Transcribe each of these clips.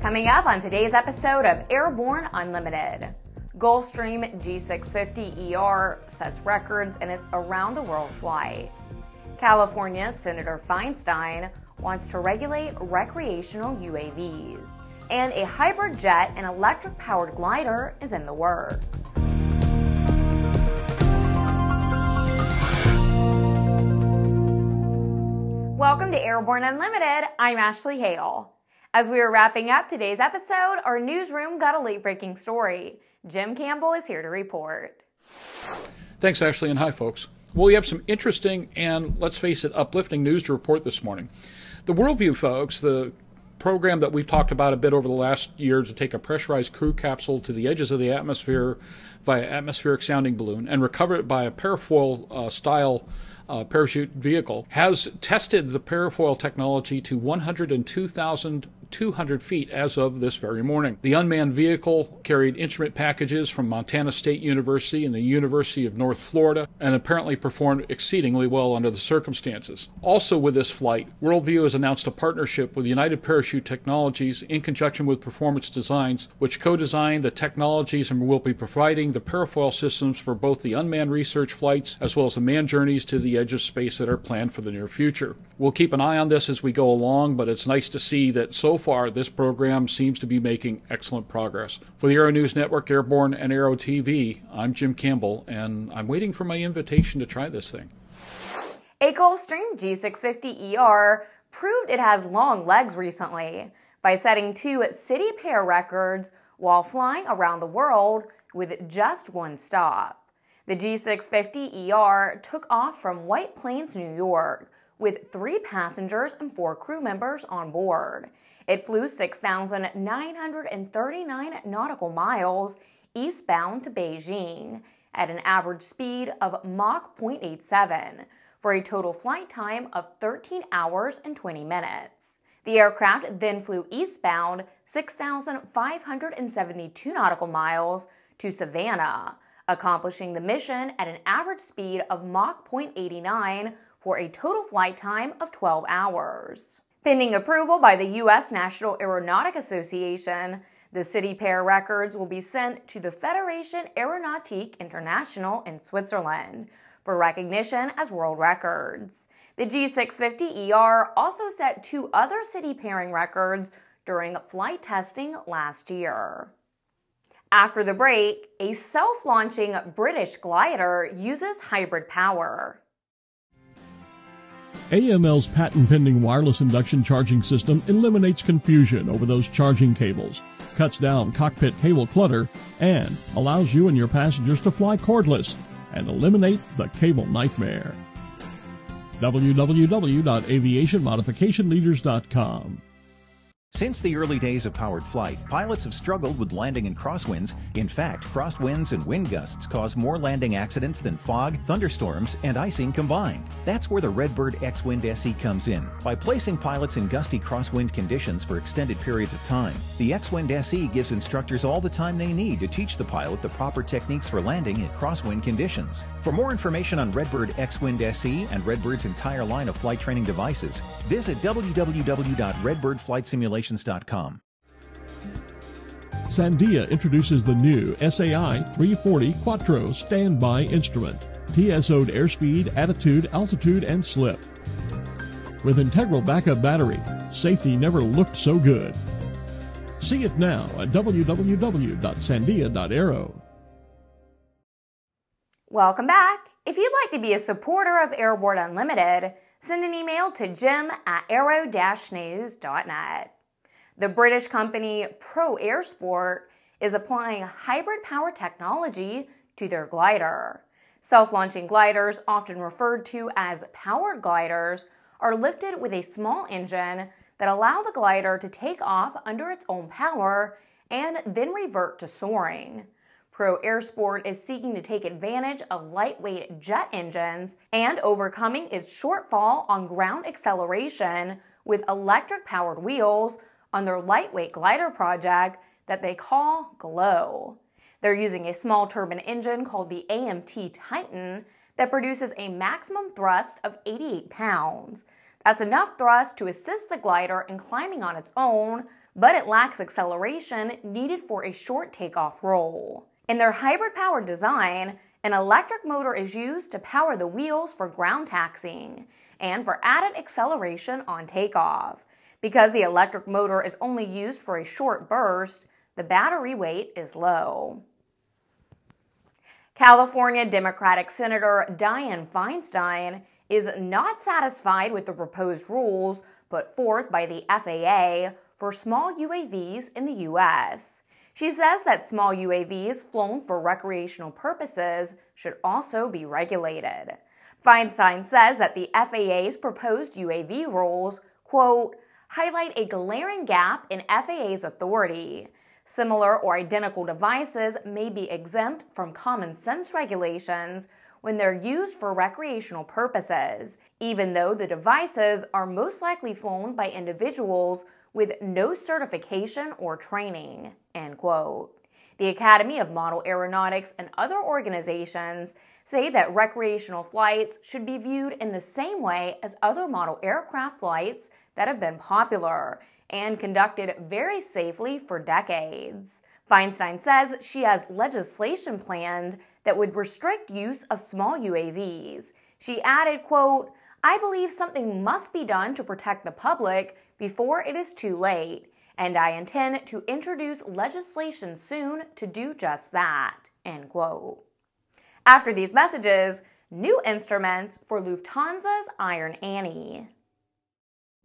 Coming up on today's episode of Airborne Unlimited, Gulfstream G650ER sets records in its around-the-world flight. California Senator Feinstein wants to regulate recreational UAVs. And a hybrid jet and electric-powered glider is in the works. Welcome to Airborne Unlimited. I'm Ashley Hale. As we are wrapping up today's episode, our newsroom got a late-breaking story. Jim Campbell is here to report. Thanks, Ashley, and hi, folks. Well, we have some interesting and, let's face it, uplifting news to report this morning. The Worldview, folks, the program that we've talked about a bit over the last year to take a pressurized crew capsule to the edges of the atmosphere via atmospheric sounding balloon and recover it by a parafoil style parachute vehicle, has tested the parafoil technology to 102,200 feet as of this very morning. The unmanned vehicle carried instrument packages from Montana State University and the University of North Florida and apparently performed exceedingly well under the circumstances. Also with this flight, Worldview has announced a partnership with United Parachute Technologies in conjunction with Performance Designs, which co-designed the technologies and will be providing the parafoil systems for both the unmanned research flights as well as the manned journeys to the edge of space that are planned for the near future. We'll keep an eye on this as we go along, but it's nice to see that so far this program seems to be making excellent progress. For the Aero-News Network, Airborne, and Aero-TV, I'm Jim Campbell, and I'm waiting for my invitation to try this thing. A Gulfstream G650ER proved it has long legs recently by setting 2 city pair records while flying around the world with just one stop. The G650ER took off from White Plains, New York, with 3 passengers and 4 crew members on board. It flew 6,939 nautical miles eastbound to Beijing at an average speed of Mach 0.87 for a total flight time of 13 hours and 20 minutes. The aircraft then flew eastbound 6,572 nautical miles to Savannah, accomplishing the mission at an average speed of Mach 0.89 for a total flight time of 12 hours. Pending approval by the U.S. National Aeronautic Association, the city pair records will be sent to the Fédération Aéronautique Internationale in Switzerland for recognition as world records. The G650ER also set 2 other city pairing records during flight testing last year. After the break, a self-launching British glider uses hybrid power. AML's patent-pending wireless induction charging system eliminates confusion over those charging cables, cuts down cockpit cable clutter, and allows you and your passengers to fly cordless and eliminate the cable nightmare. www.aviationmodificationleaders.com. Since the early days of powered flight, pilots have struggled with landing in crosswinds. In fact, crosswinds and wind gusts cause more landing accidents than fog, thunderstorms, and icing combined. That's where the Redbird X-Wind SE comes in. By placing pilots in gusty crosswind conditions for extended periods of time, the X-Wind SE gives instructors all the time they need to teach the pilot the proper techniques for landing in crosswind conditions. For more information on Redbird X-Wind SE and Redbird's entire line of flight training devices, visit www.redbirdflightsimulation.com. Sandel introduces the new SAI 340 Quattro standby instrument. TSO'd airspeed, attitude, altitude, and slip. With integral backup battery, safety never looked so good. See it now at www.sandel.aero. Welcome back. If you'd like to be a supporter of Airborne Unlimited, send an email to jim@aero-news.net. The British company Pro Air Sport is applying hybrid power technology to their glider. Self-launching gliders, often referred to as powered gliders, are lifted with a small engine that allow the glider to take off under its own power and then revert to soaring. Pro Air Sport is seeking to take advantage of lightweight jet engines and overcoming its shortfall on ground acceleration with electric-powered wheels on their lightweight glider project that they call GLOW. They're using a small turbine engine called the AMT Titan that produces a maximum thrust of 88 pounds. That's enough thrust to assist the glider in climbing on its own, but it lacks acceleration needed for a short takeoff roll. In their hybrid-powered design, an electric motor is used to power the wheels for ground taxiing and for added acceleration on takeoff. Because the electric motor is only used for a short burst, the battery weight is low. California Democratic Senator Dianne Feinstein is not satisfied with the proposed rules put forth by the FAA for small UAVs in the U.S. She says that small UAVs flown for recreational purposes should also be regulated. Feinstein says that the FAA's proposed UAV rules, quote, highlight a glaring gap in FAA's authority. Similar or identical devices may be exempt from common sense regulations when they're used for recreational purposes, even though the devices are most likely flown by individuals with no certification or training, end quote. The Academy of Model Aeronautics and other organizations say that recreational flights should be viewed in the same way as other model aircraft flights that have been popular and conducted very safely for decades. Feinstein says she has legislation planned that would restrict use of small UAVs. She added, quote, I believe something must be done to protect the public before it is too late, and I intend to introduce legislation soon to do just that, end quote. After these messages, new instruments for Lufthansa's Iron Annie.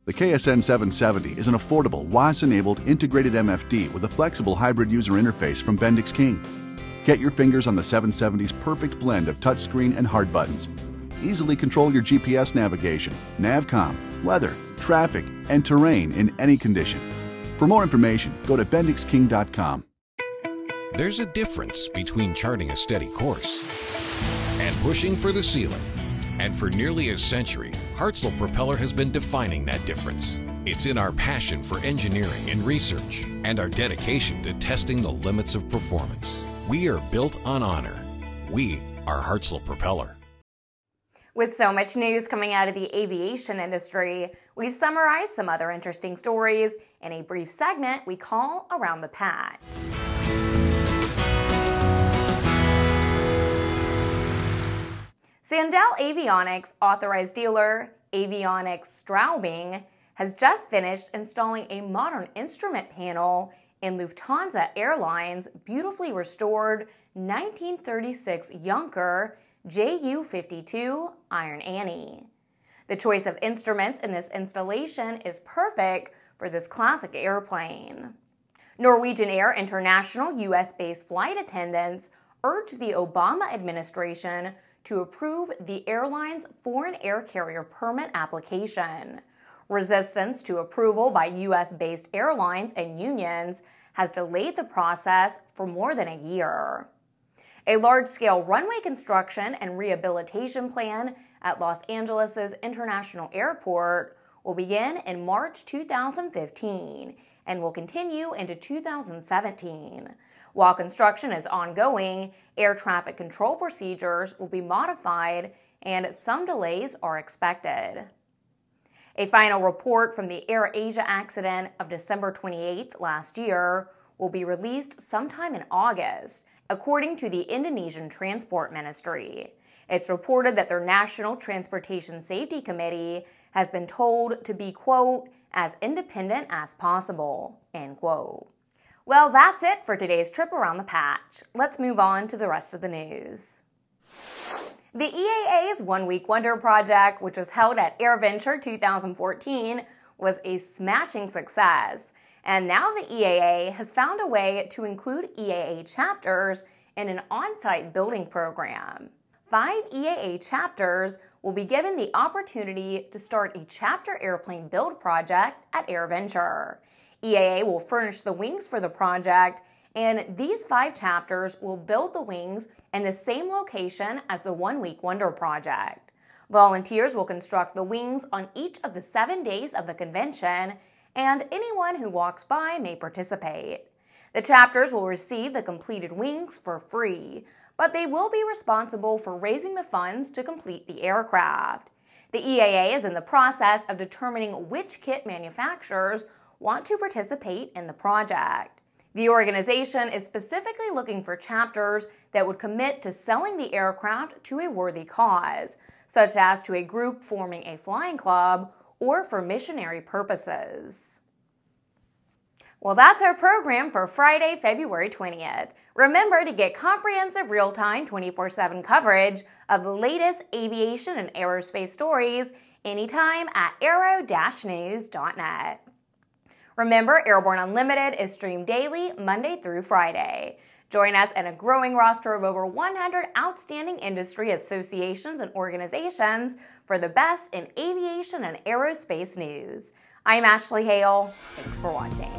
The KSN 770 is an affordable, WAAS-enabled integrated MFD with a flexible hybrid user interface from Bendix King. Get your fingers on the 770's perfect blend of touchscreen and hard buttons. Easily control your GPS navigation, Navcom, weather, traffic, and terrain in any condition. For more information, go to bendixking.com. There's a difference between charting a steady course and pushing for the ceiling. And for nearly a century, Hartzell Propeller has been defining that difference. It's in our passion for engineering and research and our dedication to testing the limits of performance. We are built on honor. We are Hartzell Propeller. With so much news coming out of the aviation industry, we've summarized some other interesting stories in a brief segment we call Around the Patch. Sandel Avionics authorized dealer Avionics Straubing has just finished installing a modern instrument panel in Lufthansa Airlines' beautifully restored 1936 Junker Ju-52 Iron Annie. The choice of instruments in this installation is perfect for this classic airplane. Norwegian Air International U.S.-based flight attendants urged the Obama administration to approve the airline's foreign air carrier permit application. Resistance to approval by U.S.-based airlines and unions has delayed the process for more than a year. A large-scale runway construction and rehabilitation plan at Los Angeles' International Airport will begin in March 2015 and will continue into 2017. While construction is ongoing, air traffic control procedures will be modified and some delays are expected. A final report from the AirAsia accident of December 28th last year will be released sometime in August, according to the Indonesian Transport Ministry. It's reported that their National Transportation Safety Committee has been told to be, quote, as independent as possible, end quote. Well, that's it for today's trip around the patch. Let's move on to the rest of the news. The EAA's One Week Wonder project, which was held at AirVenture 2014, was a smashing success. And now the EAA has found a way to include EAA chapters in an on-site building program. 5 EAA chapters will be given the opportunity to start a chapter airplane build project at AirVenture. EAA will furnish the wings for the project, and these 5 chapters will build the wings in the same location as the One Week Wonder project. Volunteers will construct the wings on each of the 7 days of the convention, and anyone who walks by may participate. The chapters will receive the completed wings for free, but they will be responsible for raising the funds to complete the aircraft. The EAA is in the process of determining which kit manufacturers want to participate in the project. The organization is specifically looking for chapters that would commit to selling the aircraft to a worthy cause, such as to a group forming a flying club or for missionary purposes. Well, that's our program for Friday, February 20th. Remember to get comprehensive real-time 24/7 coverage of the latest aviation and aerospace stories anytime at aero-news.net. Remember, Airborne Unlimited is streamed daily, Monday through Friday. Join us in a growing roster of over 100 outstanding industry associations and organizations for the best in aviation and aerospace news. I'm Ashley Hale. Thanks for watching.